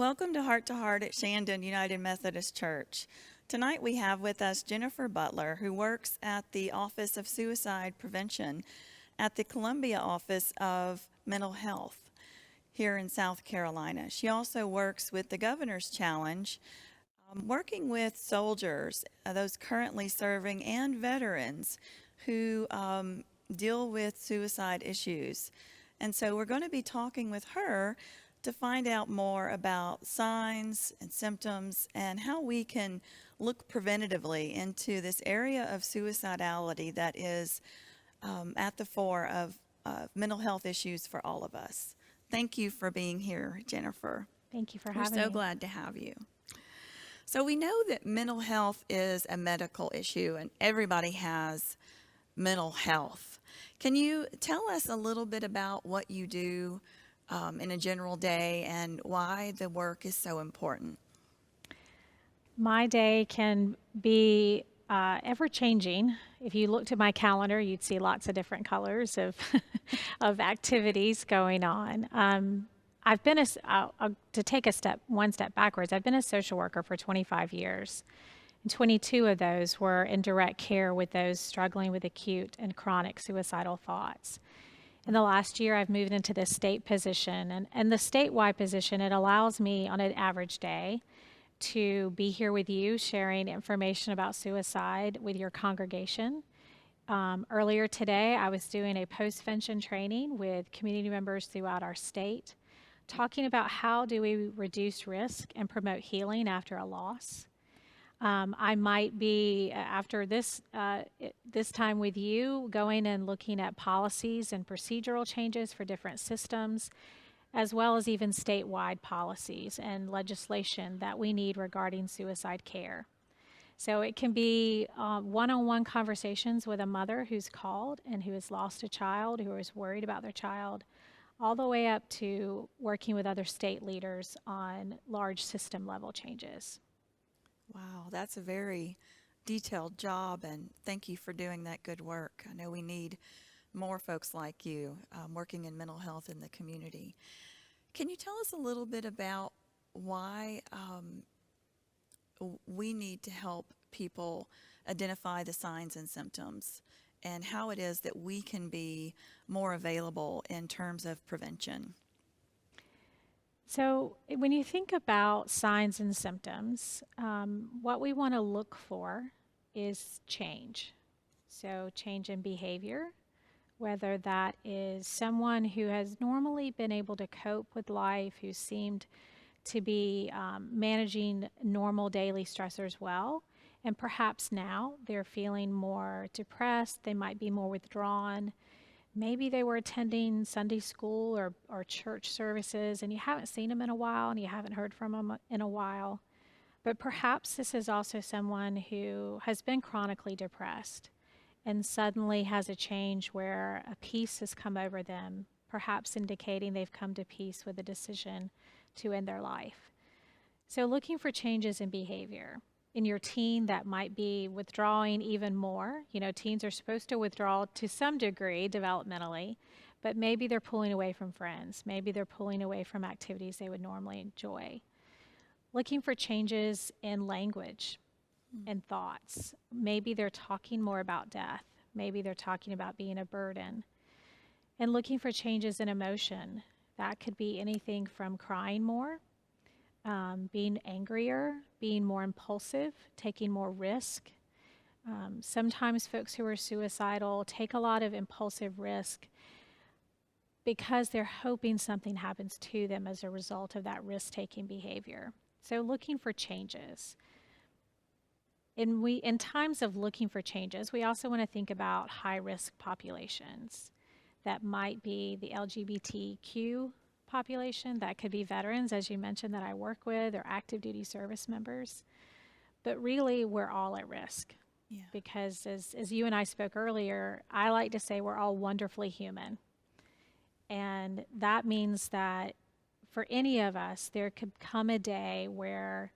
Welcome to Heart at Shandon United Methodist Church. Tonight we have with us Jennifer Butler, who works at the Office of Suicide Prevention at the Columbia Office of Mental Health here in South Carolina. She also works with the Governor's Challenge, working with soldiers, those currently serving, and veterans who deal with suicide issues. And so we're going to be talking with her to find out more about signs and symptoms and how we can look preventatively into this area of suicidality that is at the fore of mental health issues for all of us. Thank you for being here, Jennifer. Thank you for having me. We're so glad to have you. So we know that mental health is a medical issue and everybody has mental health. Can you tell us a little bit about what you do in a general day and why the work is so important? My day can be ever-changing. If you looked at my calendar, you'd see lots of different colors of of activities going on. I've been to take one step backwards. I've been a social worker for 25 years. And 22 of those were in direct care with those struggling with acute and chronic suicidal thoughts. In the last year, I've moved into the state position, and the statewide position, it allows me on an average day to be here with you, sharing information about suicide with your congregation. Earlier today, I was doing a post-vention training with community members throughout our state, talking about how do we reduce risk and promote healing after a loss. I might be, after this time with you, going and looking at policies and procedural changes for different systems, as well as even statewide policies and legislation that we need regarding suicide care. So it can be one-on-one conversations with a mother who's called and who has lost a child, who is worried about their child, all the way up to working with other state leaders on large system level changes. Wow, that's a very detailed job, and thank you for doing that good work. I know we need more folks like you working in mental health in the community. Can you tell us a little bit about why we need to help people identify the signs and symptoms and how it is that we can be more available in terms of prevention? So when you think about signs and symptoms, what we want to look for is change. So change in behavior, whether that is someone who has normally been able to cope with life, who seemed to be managing normal daily stressors well, and perhaps now they're feeling more depressed, they might be more withdrawn. Maybe they were attending Sunday school or church services and you haven't seen them in a while and you haven't heard from them in a while. But perhaps this is also someone who has been chronically depressed and suddenly has a change where a peace has come over them, perhaps indicating they've come to peace with a decision to end their life. So looking for changes in behavior. In your teen that might be withdrawing even more. You know, teens are supposed to withdraw to some degree developmentally, but maybe they're pulling away from friends. Maybe they're pulling away from activities they would normally enjoy. Looking for changes in language and thoughts. Maybe they're talking more about death. Maybe they're talking about being a burden. And looking for changes in emotion. That could be anything from crying more, being angrier, being more impulsive, taking more risk. Sometimes folks who are suicidal take a lot of impulsive risk because they're hoping something happens to them as a result of that risk-taking behavior. So looking for changes. In times of looking for changes, we also want to think about high-risk populations. That might be the LGBTQ population, that could be veterans, as you mentioned, that I work with, or active duty service members. But really, we're all at risk. Yeah. Because as you and I spoke earlier, I like to say we're all wonderfully human. And that means that for any of us, there could come a day where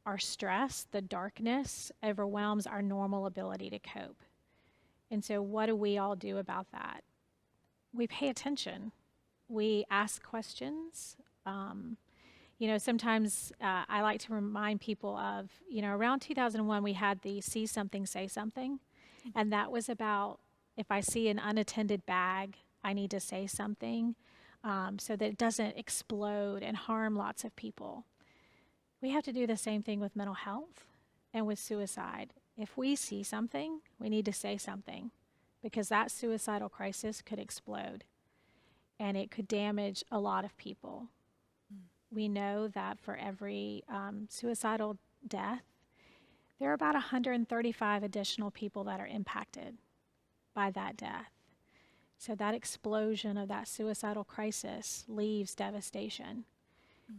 our stress, the darkness, overwhelms our normal ability to cope. And so what do we all do about that? We pay attention. We ask questions. Sometimes I like to remind people of, around 2001, we had the See Something, Say Something. And that was about if I see an unattended bag, I need to say something so that it doesn't explode and harm lots of people. We have to do the same thing with mental health and with suicide. If we see something, we need to say something because that suicidal crisis could explode and it could damage a lot of people. We know that for every suicidal death, there are about 135 additional people that are impacted by that death. So that explosion of that suicidal crisis leaves devastation.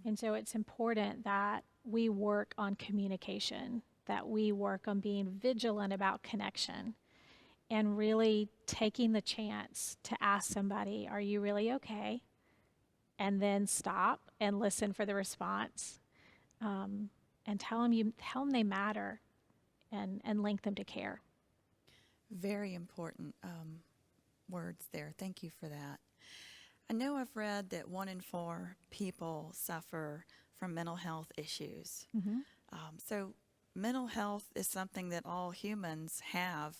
And so it's important that we work on communication, that we work on being vigilant about connection, and really taking the chance to ask somebody, are you really okay? And then stop and listen for the response, and tell them they matter, and link them to care. Very important words there. Thank you for that. I know I've read that 1 in 4 people suffer from mental health issues. Mm-hmm. So mental health is something that all humans have,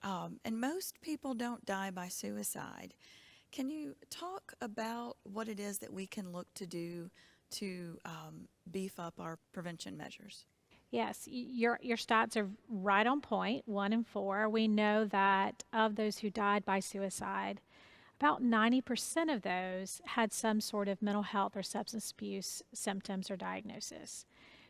and most people don't die by suicide. Can you talk about what it is that we can look to do to beef up our prevention measures? Yes, your stats are right on point. 1 in 4. We know that of those who died by suicide, about 90% of those had some sort of mental health or substance abuse symptoms or diagnosis.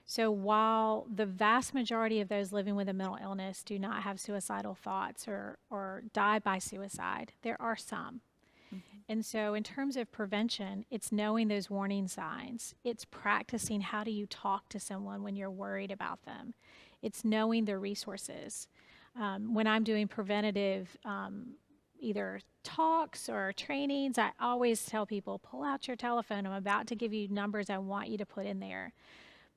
So while the vast majority of those living with a mental illness do not have suicidal thoughts or die by suicide, there are some. Mm-hmm. And so in terms of prevention, it's knowing those warning signs. It's practicing how do you talk to someone when you're worried about them. It's knowing their resources. When I'm doing preventative either talks or trainings, I always tell people, pull out your telephone. I'm about to give you numbers I want you to put in there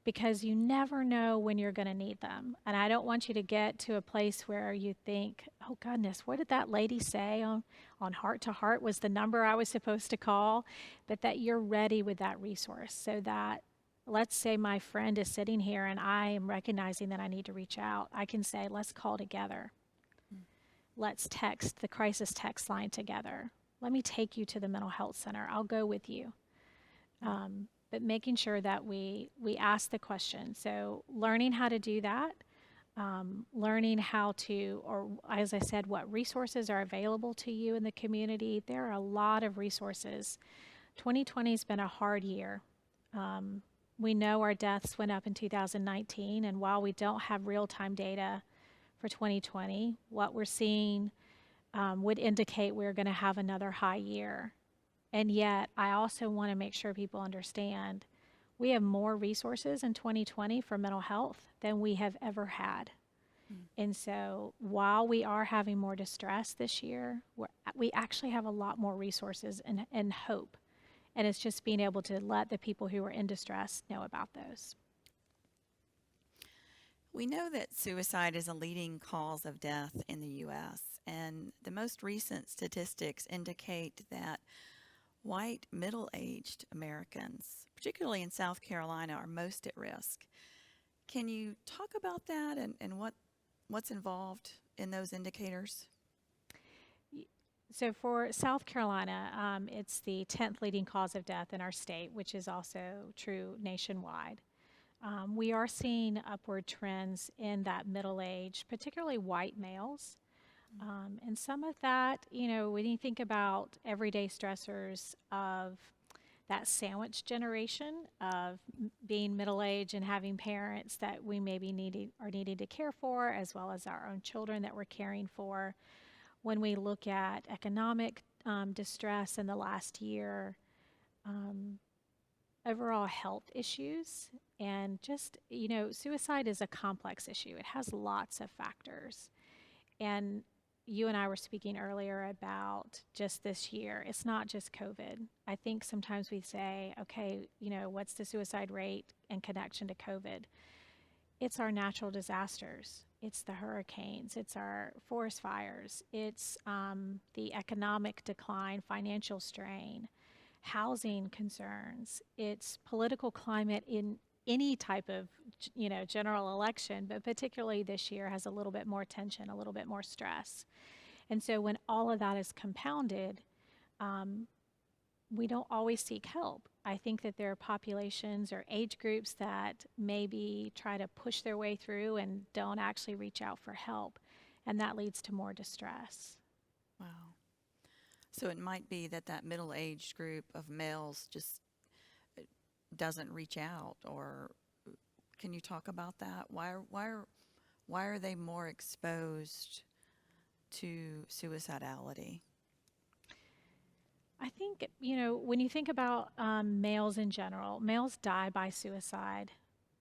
because you never know when you're going to need them. And I don't want you to get to a place where you think, oh goodness, what did that lady say on Heart to Heart was the number I was supposed to call, but that you're ready with that resource so that, let's say my friend is sitting here and I am recognizing that I need to reach out. I can say, let's call together. Let's text the crisis text line together. Let me take you to the mental health center. I'll go with you. But making sure that we ask the question. So learning how to do that, learning how to, or as I said, what resources are available to you in the community. There are a lot of resources. 2020 has been a hard year. We know our deaths went up in 2019, and while we don't have real-time data for 2020, what we're seeing would indicate we're going to have another high year. And yet, I also want to make sure people understand we have more resources in 2020 for mental health than we have ever had. And so while we are having more distress this year, we actually have a lot more resources and hope. And it's just being able to let the people who are in distress know about those. We know that suicide is a leading cause of death in the U.S., and the most recent statistics indicate that white middle-aged Americans, particularly in South Carolina, are most at risk. Can you talk about that and what's involved in those indicators? So for South Carolina, it's the 10th leading cause of death in our state, which is also true nationwide. We are seeing upward trends in that middle age, particularly white males. And some of that, when you think about everyday stressors of that sandwich generation of being middle-aged and having parents that we maybe are needing to care for, as well as our own children that we're caring for. When we look at economic distress in the last year, overall health issues, and just, suicide is a complex issue. It has lots of factors. And you and I were speaking earlier about just this year. It's not just COVID. I think sometimes we say, okay, what's the suicide rate in connection to COVID? It's our natural disasters. It's the hurricanes. It's our forest fires. It's the economic decline, financial strain, housing concerns, it's political climate in any type of, general election, but particularly this year has a little bit more tension, a little bit more stress. And so when all of that is compounded, we don't always seek help. I think that there are populations or age groups that maybe try to push their way through and don't actually reach out for help, and that leads to more distress. Wow. So it might be that that middle-aged group of males just doesn't reach out, or can you talk about that? Why are they more exposed to suicidality? I think, when you think about males in general, males die by suicide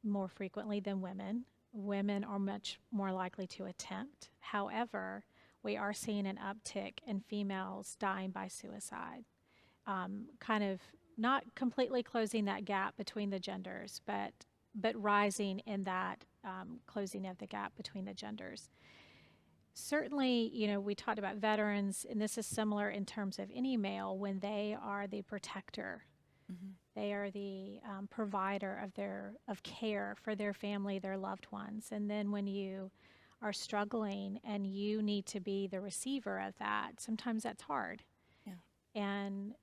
more frequently than women. Women are much more likely to attempt. However, we are seeing an uptick in females dying by suicide, kind of not completely closing that gap between the genders, but rising in that closing of the gap between the genders. Certainly, we talked about veterans, and this is similar in terms of any male when they are the protector. Mm-hmm. They are the provider of care for their family, their loved ones. And then when you are struggling and you need to be the receiver of that, sometimes that's hard. Yeah. And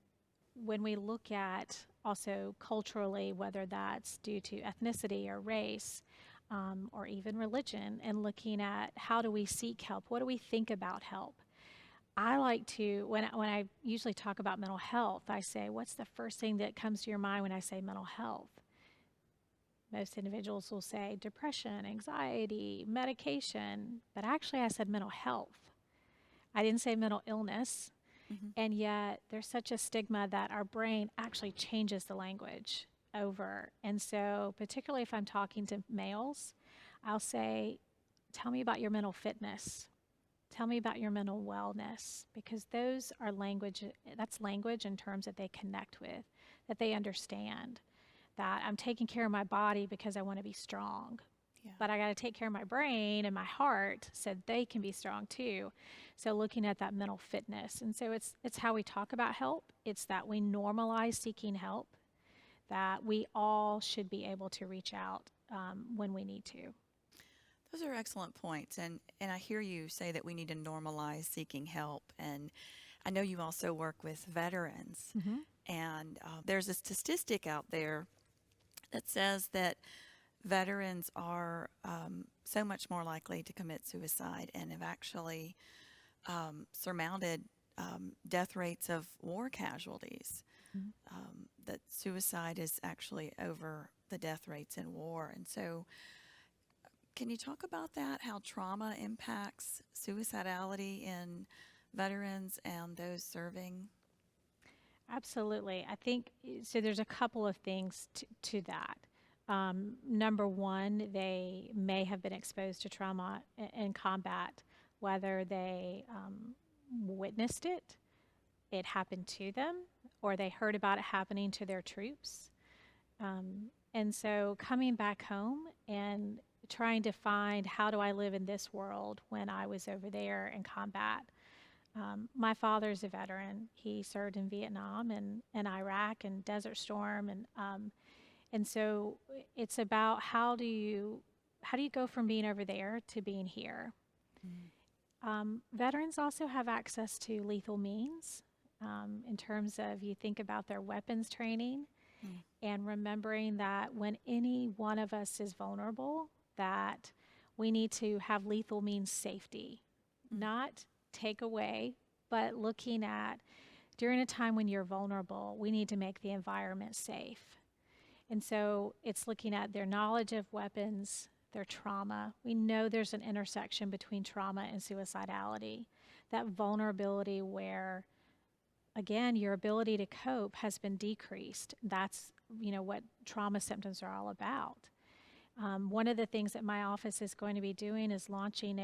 when we look at also culturally, whether that's due to ethnicity or race, or even religion, and looking at how do we seek help? What do we think about help? I like to, when I usually talk about mental health, I say, what's the first thing that comes to your mind when I say mental health? Most individuals will say depression, anxiety, medication, but actually I said mental health. I didn't say mental illness, Mm-hmm. and yet there's such a stigma that our brain actually changes the language over. And so, particularly if I'm talking to males, I'll say, tell me about your mental fitness. Tell me about your mental wellness, because those are language, that's language in terms that they connect with, that they understand. That I'm taking care of my body because I want to be strong. Yeah. But I got to take care of my brain and my heart so they can be strong too. So looking at that mental fitness. And so it's how we talk about help. It's that we normalize seeking help, that we all should be able to reach out when we need to. Those are excellent points, and I hear you say that we need to normalize seeking help. And I know you also work with veterans, Mm-hmm. and there's a statistic out there that says that veterans are so much more likely to commit suicide and have actually surmounted death rates of war casualties. Mm-hmm. That suicide is actually over the death rates in war. And so, can you talk about that? How trauma impacts suicidality in veterans and those serving? Absolutely. I think so. There's a couple of things to that. Number one, they may have been exposed to trauma in combat, whether they witnessed it, it happened to them, or they heard about it happening to their troops. And so coming back home and trying to find how do I live in this world when I was over there in combat. My father's a veteran. He served in Vietnam and Iraq and Desert Storm, and so it's about how do you go from being over there to being here. Veterans also have access to lethal means in terms of you think about their weapons training and remembering that when any one of us is vulnerable, that we need to have lethal means safety, not take away, but looking at during a time when you're vulnerable, we need to make the environment safe. And so it's looking at their knowledge of weapons, their trauma. We know there's an intersection between trauma and suicidality, that vulnerability where, again, your ability to cope has been decreased. That's, what trauma symptoms are all about. One of the things that my office is going to be doing is launching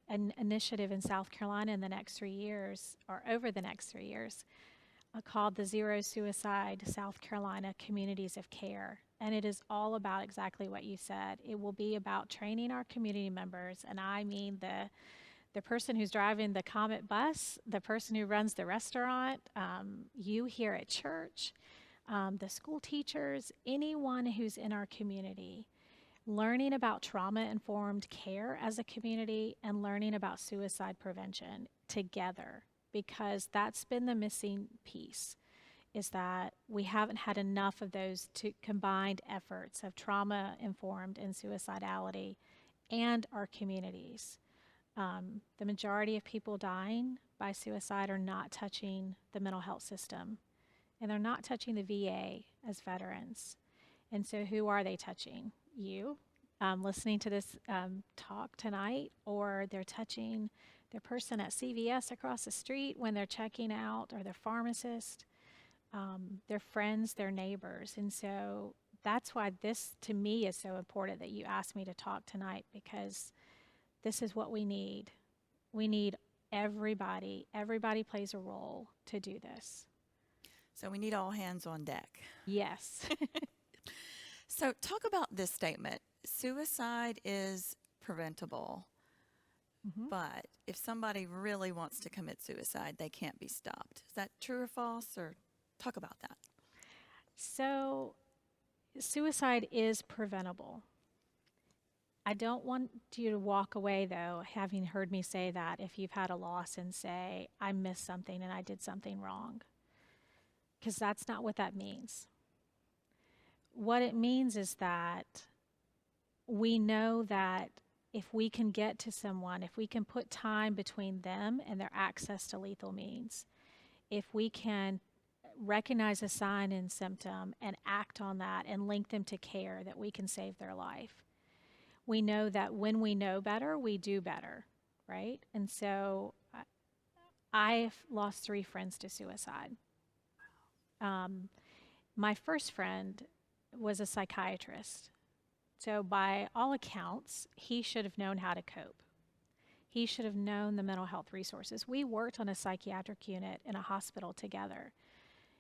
an initiative in South Carolina in the next 3 years, or over the next 3 years, called the Zero Suicide South Carolina Communities of Care. And it is all about exactly what you said. It will be about training our community members, and I mean the person who's driving the Comet bus, the person who runs the restaurant, you here at church, the school teachers, anyone who's in our community, learning about trauma-informed care as a community and learning about suicide prevention together, because that's been the missing piece, is that we haven't had enough of those two combined efforts of trauma-informed and suicidality and our communities. The majority of people dying by suicide are not touching the mental health system, and they're not touching the VA as veterans. And so who are they touching? You, listening to this talk tonight, or they're touching their person at CVS across the street when they're checking out, or their pharmacist, their friends, their neighbors. And so that's why this, to me, is so important that you asked me to talk tonight, because this is what we need. We need everybody. Everybody plays a role to do this. So we need all hands on deck. Yes. So talk about this statement. Suicide is preventable, but if somebody really wants to commit suicide, they can't be stopped. Is that true or false? Or talk about that. So suicide is preventable. I don't want you to walk away, though, having heard me say that, if you've had a loss, and say, I missed something and I did something wrong. Because that's not what that means. What it means is that we know that if we can get to someone, if we can put time between them and their access to lethal means, if we can recognize a sign and symptom and act on that and link them to care, that we can save their life. We know that when we know better, we do better, right? And so I've lost 3 friends to suicide. My first friend was a psychiatrist. So by all accounts, he should have known how to cope. He should have known the mental health resources. We worked on a psychiatric unit in a hospital together.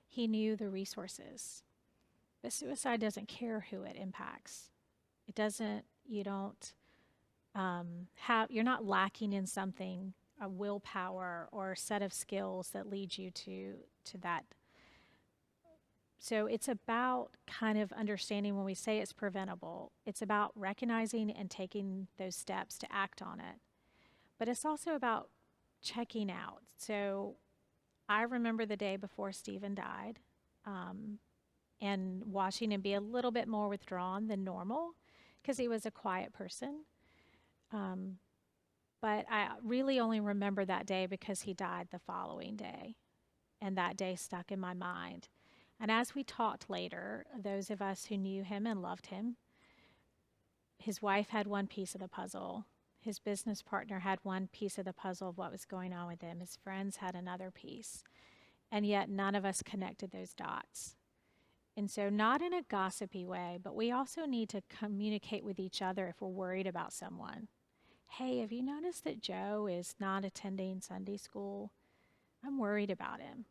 He knew the resources. But suicide doesn't care who it impacts. It doesn't, you don't you're not lacking in something, a willpower or a set of skills that leads you to that. So it's about kind of understanding, when we say it's preventable, it's about recognizing and taking those steps to act on it. But it's also about checking out. So I remember the day before Stephen died, and watching him be a little bit more withdrawn than normal, because he was a quiet person. But I really only remember that day because he died the following day, and that day stuck in my mind. And as we talked later, those of us who knew him and loved him, his wife had one piece of the puzzle. His business partner had one piece of the puzzle of what was going on with him. His friends had another piece. And yet none of us connected those dots. And so, not in a gossipy way, but we also need to communicate with each other if we're worried about someone. Hey, have you noticed that Joe is not attending Sunday school? I'm worried about him.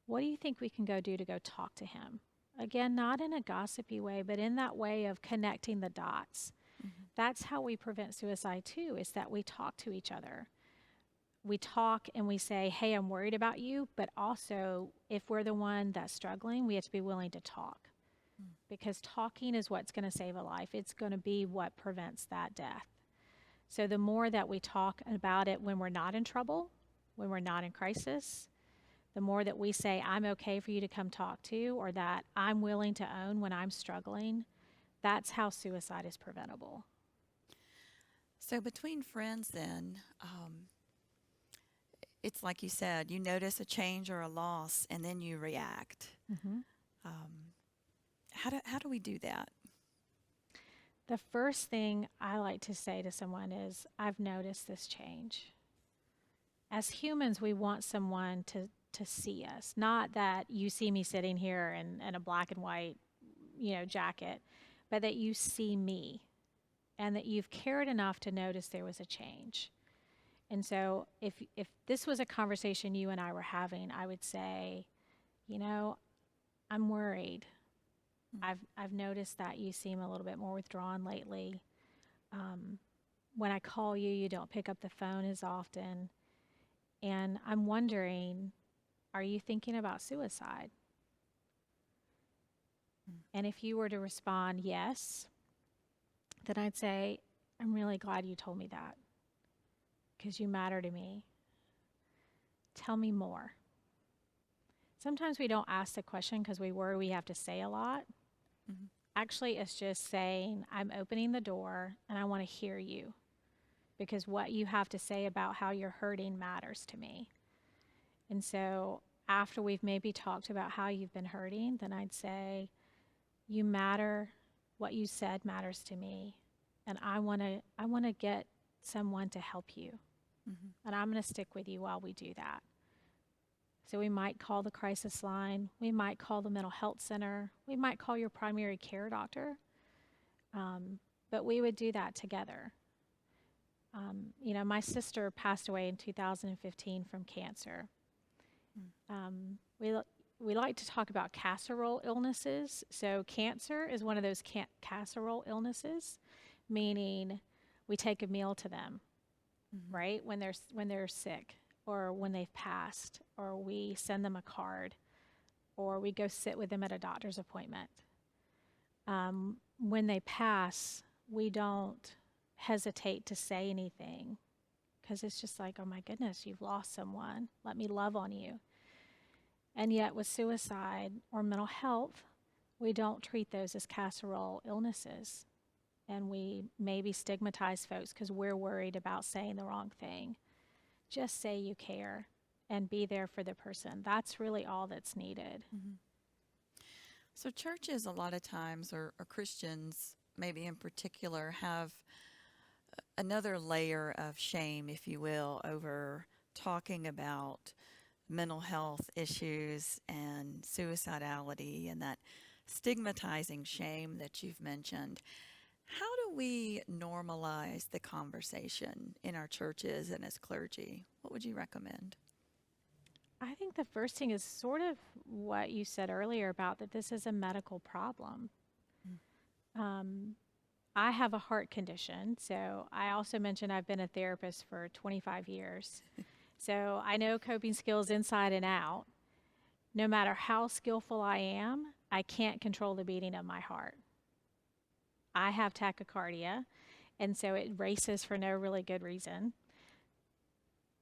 What do you think we can go do to go talk to him? Again, not in a gossipy way, but in that way of connecting the dots. That's how we prevent suicide too, is that we talk to each other. We talk and we say, hey, I'm worried about you, but also if we're the one that's struggling, we have to be willing to talk. Because talking is what's going to save a life. It's going to be what prevents that death. So the more that we talk about it when we're not in trouble, when we're not in crisis, the more that we say, I'm okay for you to come talk to, or that I'm willing to own when I'm struggling, that's how suicide is preventable. So between friends then, it's like you said, you notice a change or a loss and then you react. How do we do that? The first thing I like to say to someone is, I've noticed this change. As humans, we want someone to see us. Not that you see me sitting here in a black and white, jacket, but that you see me and that you've cared enough to notice there was a change. And so if this was a conversation you and I were having, I would say, I'm worried. I've noticed that you seem a little bit more withdrawn lately. when I call you, you don't pick up the phone as often. And I'm wondering, are you thinking about suicide? And if you were to respond yes, then I'd say, I'm really glad you told me that because you matter to me. Tell me more. Sometimes we don't ask the question because we worry we have to say a lot. Mm-hmm. Actually, it's just saying, I'm opening the door and I want to hear you because what you have to say about how you're hurting matters to me. And so after we've maybe talked about how you've been hurting, then I'd say, you matter, what you said matters to me, and I want to get someone to help you. Mm-hmm. And I'm going to stick with you while we do that. So we might call the crisis line, we might call the mental health center, we might call your primary care doctor, but we would do that together. My sister passed away in 2015 from cancer. We like to talk about casserole illnesses. So cancer is one of those casserole illnesses, meaning we take a meal to them, Mm-hmm. right? When they're sick or when they've passed, or we send them a card, or we go sit with them at a doctor's appointment. When they pass, we don't hesitate to say anything because it's just like, oh my goodness, you've lost someone. Let me love on you. And yet with suicide or mental health, we don't treat those as casserole illnesses. And we maybe stigmatize folks because we're worried about saying the wrong thing. Just say you care and be there for the person. That's really all that's needed. Mm-hmm. So churches a lot of times, or Christians maybe in particular, have another layer of shame, if you will, over talking about mental health issues and suicidality and that stigmatizing shame that you've mentioned. How do we normalize the conversation in our churches and as clergy? What would you recommend? I think the first thing is sort of what you said earlier about that this is a medical problem. I have a heart condition, so I also mentioned I've been a therapist for 25 years. So I know coping skills inside and out. No matter how skillful I am, I can't control the beating of my heart. I have tachycardia, and so it races for no really good reason.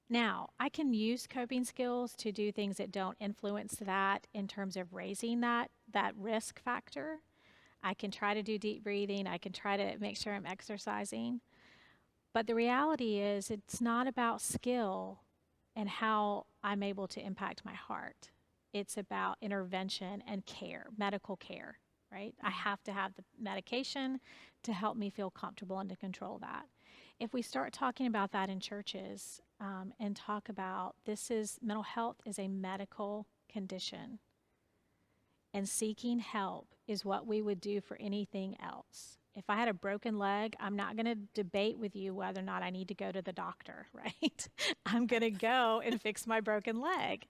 Now, I can use coping skills to do things that don't influence that in terms of raising that risk factor. I can try to do deep breathing. I can try to make sure I'm exercising. But the reality is it's not about skill and how I'm able to impact my heart. It's about intervention and care, medical care, right? I have to have the medication to help me feel comfortable and to control that. If we start talking about that in churches and talk about mental health is a medical condition, and seeking help is what we would do for anything else. If I had a broken leg, I'm not going to debate with you whether or not I need to go to the doctor, right? I'm going to go and fix my broken leg.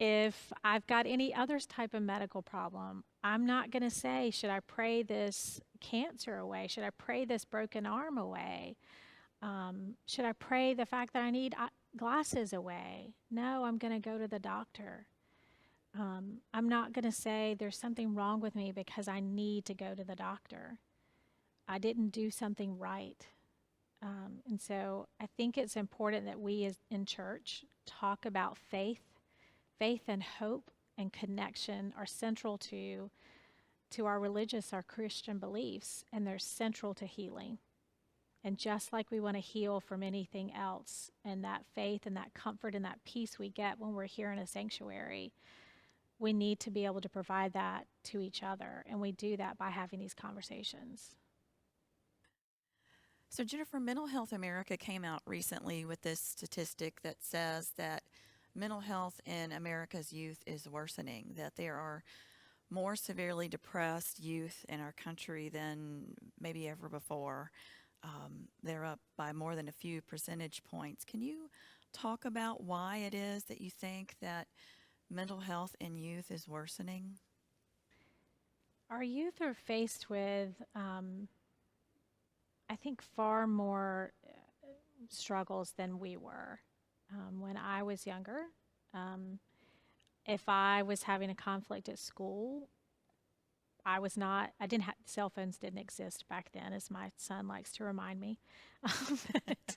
If I've got any other type of medical problem, I'm not going to say, should I pray this cancer away? Should I pray this broken arm away? Should I pray the fact that I need glasses away? No, I'm going to go to the doctor. I'm not going to say there's something wrong with me because I need to go to the doctor. I didn't do something right. And so I think it's important that we as in church talk about faith. Faith and hope and connection are central to our Christian beliefs, and they're central to healing. And just like we want to heal from anything else, and that faith and that comfort and that peace we get when we're here in a sanctuary, we need to be able to provide that to each other. And we do that by having these conversations. So, Jennifer, Mental Health America came out recently with this statistic that says that mental health in America's youth is worsening, that there are more severely depressed youth in our country than maybe ever before. They're up by more than a few percentage points. Can you talk about why it is that you think that mental health in youth is worsening? Our youth are faced with I think, far more struggles than we were. When I was younger, um, if I was having a conflict at school, I didn't have, cell phones didn't exist back then, as my son likes to remind me. But,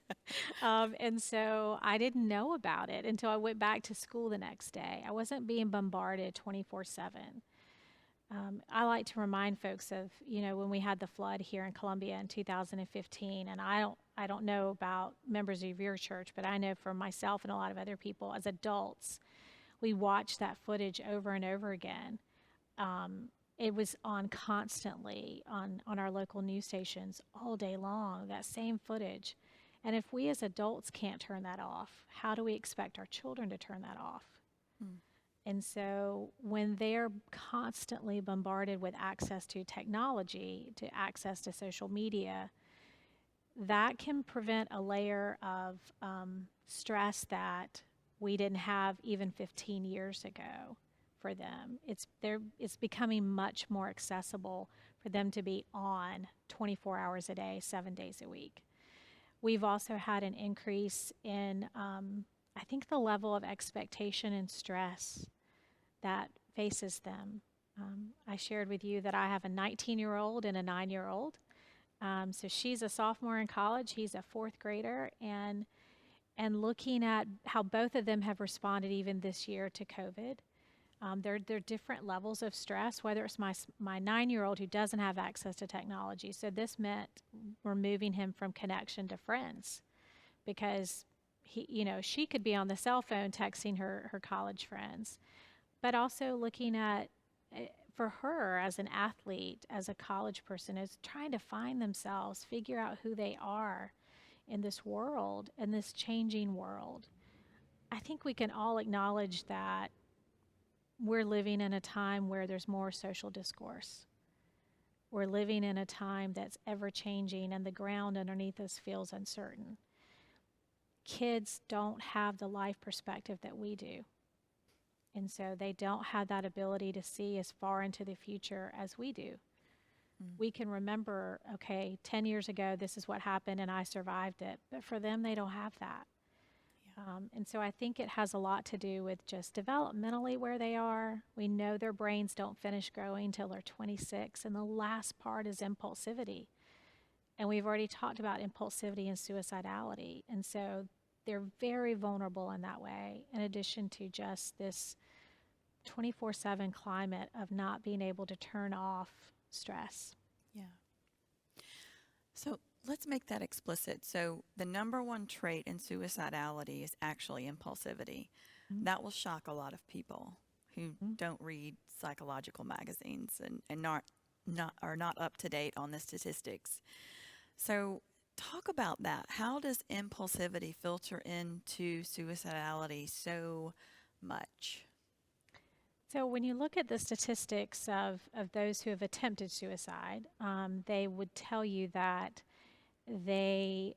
and so I didn't know about it until I went back to school the next day. I wasn't being bombarded 24/7. I like to remind folks of, when we had the flood here in Columbia in 2015, and I don't know about members of your church, but I know for myself and a lot of other people as adults, we watched that footage over and over again. It was on constantly on our local news stations all day long, that same footage. And if we as adults can't turn that off, how do we expect our children to turn that off? Mm. And so when they're constantly bombarded with access to technology, to access to social media, that can prevent a layer of stress that we didn't have even 15 years ago for them. It's becoming much more accessible for them to be on 24 hours a day, 7 days a week. We've also had an increase in, I think, the level of expectation and stress that faces them. I shared with you that I have a 19-year-old and a 9-year-old. So she's a sophomore in college, he's a fourth grader, and looking at how both of them have responded even this year to COVID. They're different levels of stress, whether it's my 9-year-old who doesn't have access to technology. So this meant removing him from connection to friends because she could be on the cell phone texting her college friends, but also looking at, for her as an athlete, as a college person, is trying to find themselves, figure out who they are in this world, in this changing world. I think we can all acknowledge that we're living in a time where there's more social discourse. We're living in a time that's ever changing and the ground underneath us feels uncertain. Kids don't have the life perspective that we do. And so they don't have that ability to see as far into the future as we do. We can remember, okay, 10 years ago, this is what happened and I survived it. But for them, they don't have that. Yeah. And so I think it has a lot to do with just developmentally where they are. We know their brains don't finish growing till they're 26. And the last part is impulsivity. And we've already talked about impulsivity and suicidality. And so they're very vulnerable in that way, in addition to just this 24/7 climate of not being able to turn off stress. Yeah. So let's make that explicit. So the number one trait in suicidality is actually impulsivity. Mm-hmm. That will shock a lot of people who don't read psychological magazines and are not up to date on the statistics. So talk about that. How does impulsivity filter into suicidality so much? So when you look at the statistics of those who have attempted suicide, they would tell you that they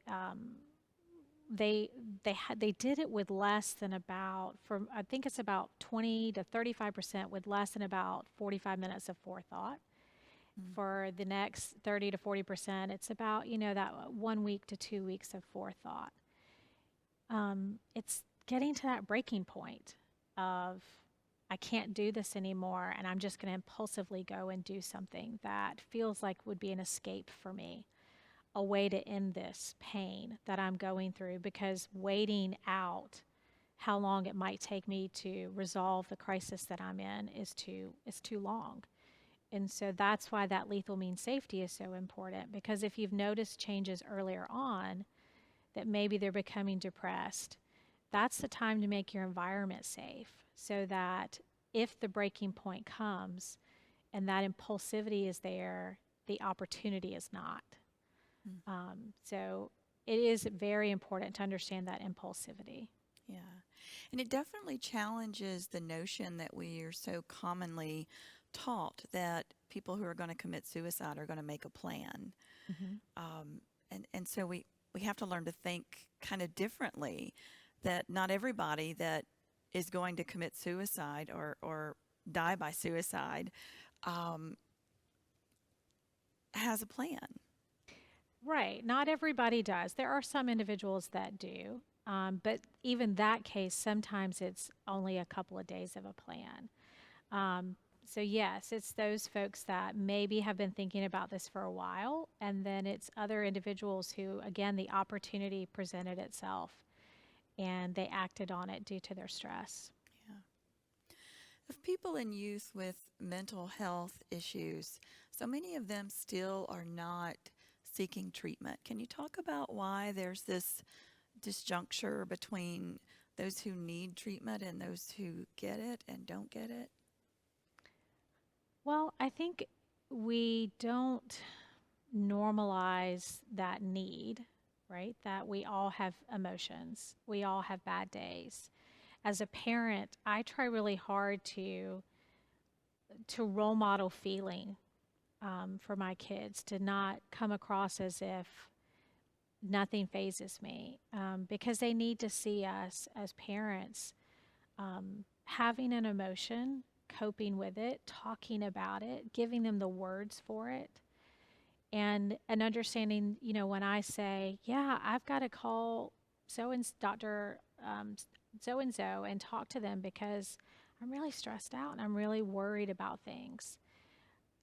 they did it with less than about, for I think it's about 20 to 35% with less than about 45 minutes of forethought. For the next 30 to 40%, it's about, that 1 week to 2 weeks of forethought. It's getting to that breaking point of, I can't do this anymore, and I'm just going to impulsively go and do something that feels like would be an escape for me, a way to end this pain that I'm going through, because waiting out how long it might take me to resolve the crisis that I'm in is too long. And so that's why that lethal means safety is so important, because if you've noticed changes earlier on that maybe they're becoming depressed, that's the time to make your environment safe, so that if the breaking point comes and that impulsivity is there, the opportunity is not. So it is very important to understand that impulsivity. Yeah. And it definitely challenges the notion that we are so commonly taught that people who are going to commit suicide are going to make a plan. And so we have to learn to think kind of differently, that not everybody that is going to commit suicide or die by suicide has a plan. Right. Not everybody does. There are some individuals that do. But even that case, sometimes it's only a couple of days of a plan. Um, so, yes, it's those folks that maybe have been thinking about this for a while. And then it's other individuals who, again, the opportunity presented itself and they acted on it due to their stress. Yeah. Of people in youth with mental health issues, so many of them still are not seeking treatment. Can you talk about why there's this disjuncture between those who need treatment and those who get it and don't get it? Well, I think we don't normalize that need, right? That we all have emotions, we all have bad days. As a parent, I try really hard to role model feeling for my kids, to not come across as if nothing phases me, because they need to see us as parents having an emotion, coping with it, talking about it, giving them the words for it, and an understanding. When I say, "Yeah, I've got to call so and Doctor so and so and talk to them because I'm really stressed out and I'm really worried about things."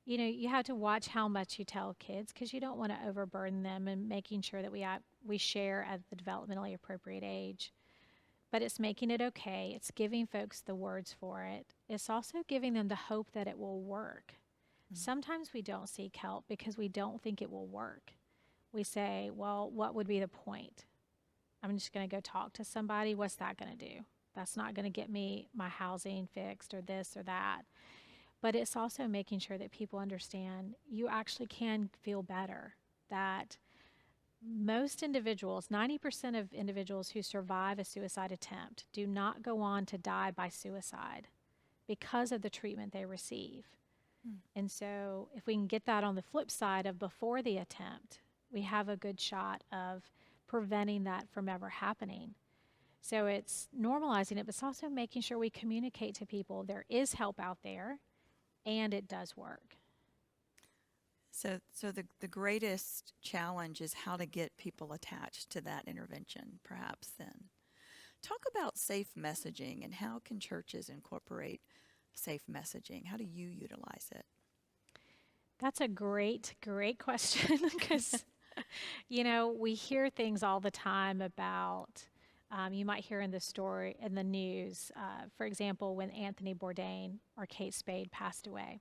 You have to watch how much you tell kids because you don't want to overburden them, and making sure that we share at the developmentally appropriate age. But it's making it okay. It's giving folks the words for it. It's also giving them the hope that it will work. Sometimes we don't seek help because we don't think it will work. We say, well, what would be the point? I'm just going to go talk to somebody. What's that going to do? That's not going to get me my housing fixed or this or that. But it's also making sure that people understand you actually can feel better. That most individuals, 90% of individuals who survive a suicide attempt, do not go on to die by suicide because of the treatment they receive. And so, if we can get that on the flip side of before the attempt, we have a good shot of preventing that from ever happening. So, it's normalizing it, but it's also making sure we communicate to people there is help out there and it does work. So the greatest challenge is how to get people attached to that intervention, perhaps then. Talk about safe messaging and how can churches incorporate safe messaging? How do you utilize it? That's a great, great question because, we hear things all the time about, you might hear in the story, in the news, for example, when Anthony Bourdain or Kate Spade passed away.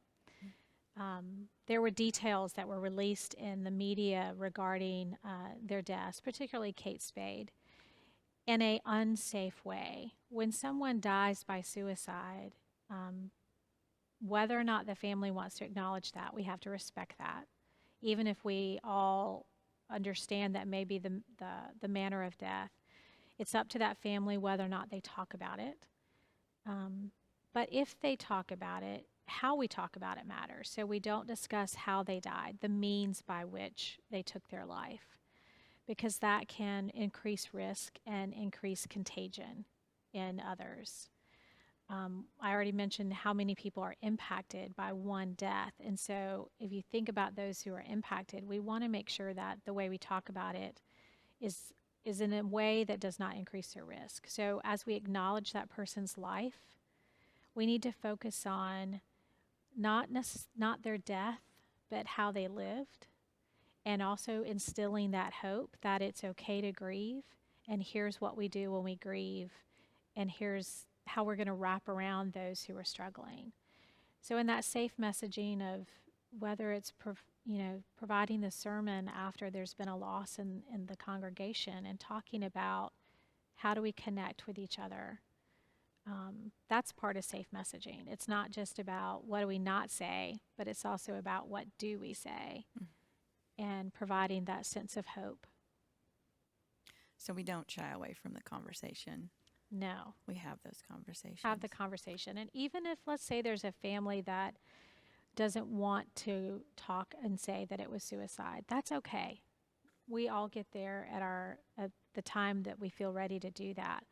There were details that were released in the media regarding their deaths, particularly Kate Spade, in a unsafe way. When someone dies by suicide, whether or not the family wants to acknowledge that, we have to respect that. Even if we all understand that maybe the manner of death, it's up to that family whether or not they talk about it. But if they talk about it, how we talk about it matters. So we don't discuss how they died, the means by which they took their life, because that can increase risk and increase contagion in others. I already mentioned how many people are impacted by one death. And so if you think about those who are impacted, we want to make sure that the way we talk about it is in a way that does not increase their risk. So as we acknowledge that person's life, we need to focus on not their death, but how they lived, and also instilling that hope that it's okay to grieve, and here's what we do when we grieve, and here's how we're going to wrap around those who are struggling. So in that safe messaging of whether it's providing the sermon after there's been a loss in the congregation and talking about how do we connect with each other, that's part of safe messaging. It's not just about what do we not say, but it's also about what do we say, and providing that sense of hope. So we don't shy away from the conversation. No. We have those conversations. Have the conversation. And even if, let's say, there's a family that doesn't want to talk and say that it was suicide, that's okay. We all get there at the time that we feel ready to do that.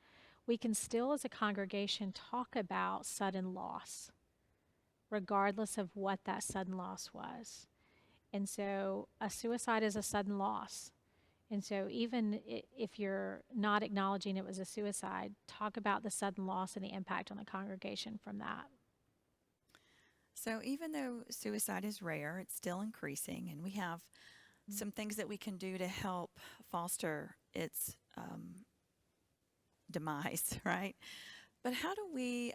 We can still, as a congregation, talk about sudden loss, regardless of what that sudden loss was. And so a suicide is a sudden loss. And so even if you're not acknowledging it was a suicide, talk about the sudden loss and the impact on the congregation from that. So even though suicide is rare, it's still increasing, and we have some things that we can do to help foster its demise, right? But how do we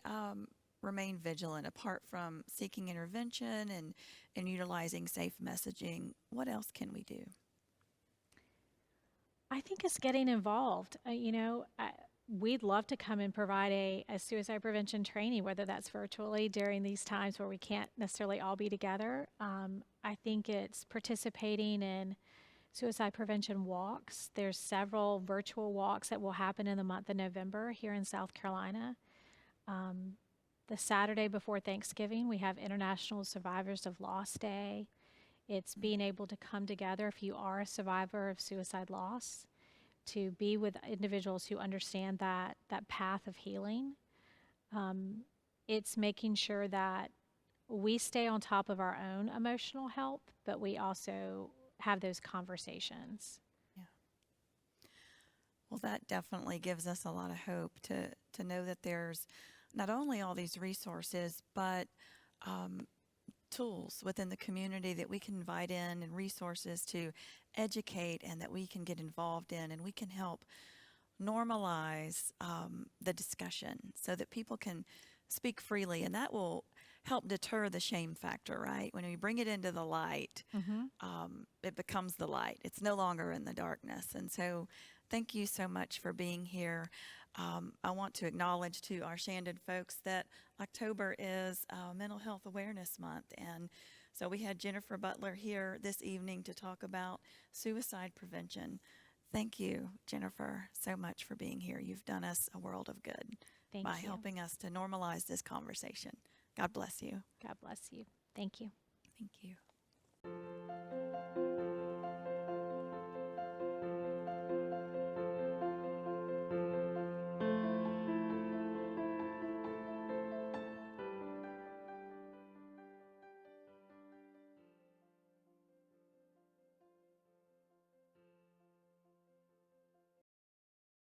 remain vigilant apart from seeking intervention and utilizing safe messaging? What else can we do? I think it's getting involved. We'd love to come and provide a suicide prevention training, whether that's virtually during these times where we can't necessarily all be together. I think it's participating in suicide prevention walks. There's several virtual walks that will happen in the month of November here in South Carolina. The Saturday before Thanksgiving, we have International Survivors of Loss Day. It's being able to come together if you are a survivor of suicide loss, to be with individuals who understand that path of healing. It's making sure that we stay on top of our own emotional health, but we also have those conversations. Yeah. Well, that definitely gives us a lot of hope to know that there's not only all these resources, but tools within the community that we can invite in and resources to educate and that we can get involved in, and we can help normalize the discussion so that people can speak freely, and that will help deter the shame factor, right? When we bring it into the light, it becomes the light. It's no longer in the darkness. And so thank you so much for being here. I want to acknowledge to our Shandon folks that October is Mental Health Awareness Month. And so we had Jennifer Butler here this evening to talk about suicide prevention. Thank you, Jennifer, so much for being here. You've done us a world of good by helping us to normalize this conversation. God bless you. God bless you. Thank you. Thank you.